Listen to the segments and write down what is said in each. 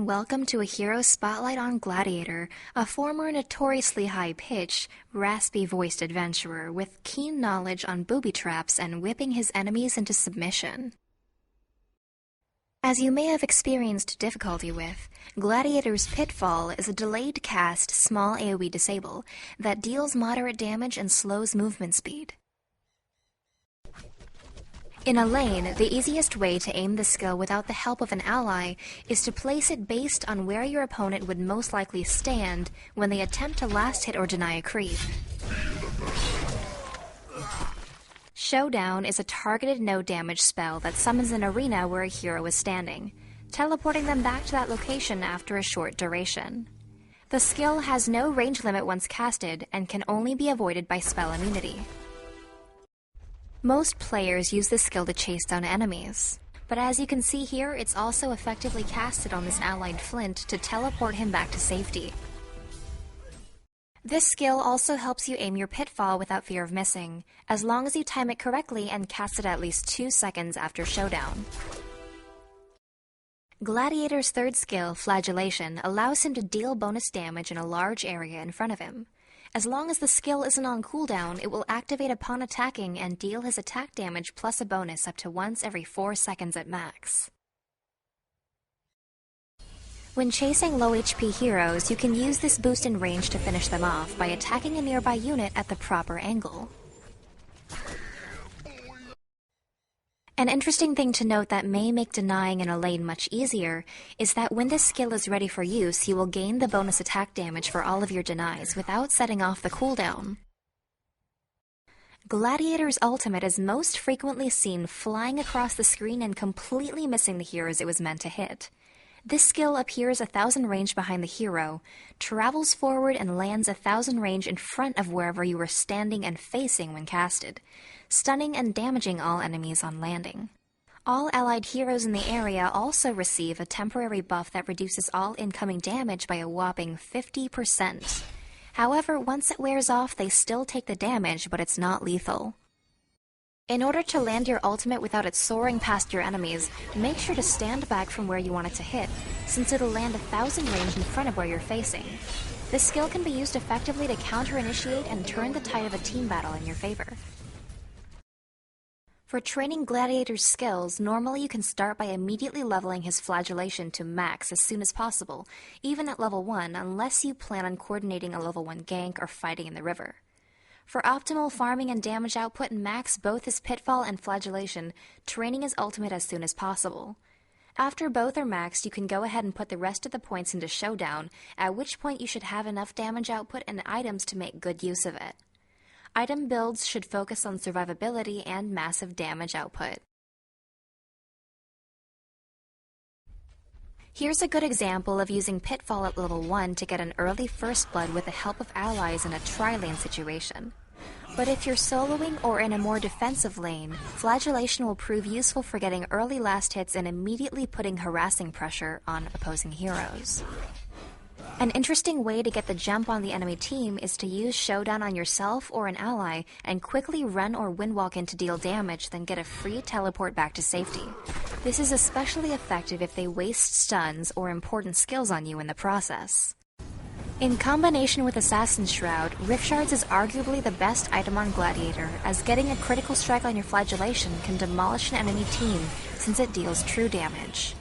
and welcome to a Hero Spotlight on Gladiator, a former notoriously high-pitched, raspy-voiced adventurer with keen knowledge on booby traps and whipping his enemies into submission. As you may have experienced difficulty with, Gladiator's Pitfall is a delayed cast small AoE disable that deals moderate damage and slows movement speed. In a lane, the easiest way to aim the skill without the help of an ally is to place it based on where your opponent would most likely stand when they attempt to last hit or deny a creep. Showdown is a targeted no-damage spell that summons an arena where a hero is standing, teleporting them back to that location after a short duration. The skill has no range limit once casted and can only be avoided by spell immunity. Most players use this skill to chase down enemies, but as you can see here, it's also effectively casted on this allied Flint to teleport him back to safety. This skill also helps you aim your Pitfall without fear of missing, as long as you time it correctly and cast it at least 2 seconds after Showdown. Gladiator's third skill, Flagellation, allows him to deal bonus damage in a large area in front of him. As long as the skill isn't on cooldown, it will activate upon attacking and deal his attack damage plus a bonus up to once every 4 seconds at max. When chasing low HP heroes, you can use this boost in range to finish them off by attacking a nearby unit at the proper angle. An interesting thing to note that may make denying in a lane much easier is that when this skill is ready for use, you will gain the bonus attack damage for all of your denies without setting off the cooldown. Gladiator's ultimate is most frequently seen flying across the screen and completely missing the heroes it was meant to hit. This skill appears 1,000 range behind the hero, travels forward and lands 1,000 range in front of wherever you were standing and facing when casted, stunning and damaging all enemies on landing. All allied heroes in the area also receive a temporary buff that reduces all incoming damage by a whopping 50%. However, once it wears off, they still take the damage, but it's not lethal. In order to land your ultimate without it soaring past your enemies, make sure to stand back from where you want it to hit, since it'll land 1,000 range in front of where you're facing. This skill can be used effectively to counter-initiate and turn the tide of a team battle in your favor. For training Gladiator's skills, normally you can start by immediately leveling his Flagellation to max as soon as possible, even at level 1, unless you plan on coordinating a level 1 gank or fighting in the river. For optimal farming and damage output, max both his Pitfall and Flagellation, training his ultimate as soon as possible. After both are maxed, you can go ahead and put the rest of the points into Showdown, at which point you should have enough damage output and items to make good use of it. Item builds should focus on survivability and massive damage output. Here's a good example of using Pitfall at level 1 to get an early first blood with the help of allies in a tri-lane situation. But if you're soloing or in a more defensive lane, Flagellation will prove useful for getting early last hits and immediately putting harassing pressure on opposing heroes. An interesting way to get the jump on the enemy team is to use Showdown on yourself or an ally and quickly run or windwalk in to deal damage, then get a free teleport back to safety. This is especially effective if they waste stuns or important skills on you in the process. In combination with Assassin's Shroud, Rift Shards is arguably the best item on Gladiator, as getting a critical strike on your Flagellation can demolish an enemy team since it deals true damage.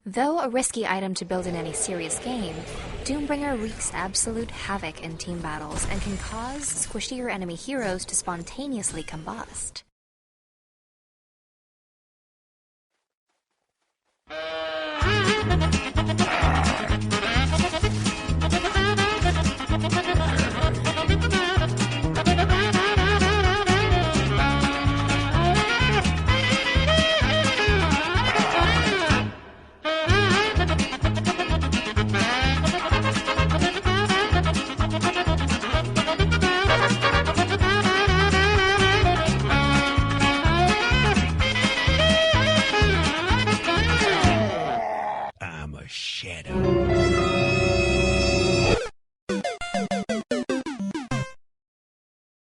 Though a risky item to build in any serious game, Doombringer wreaks absolute havoc in team battles and can cause squishier enemy heroes to spontaneously combust. Shadow.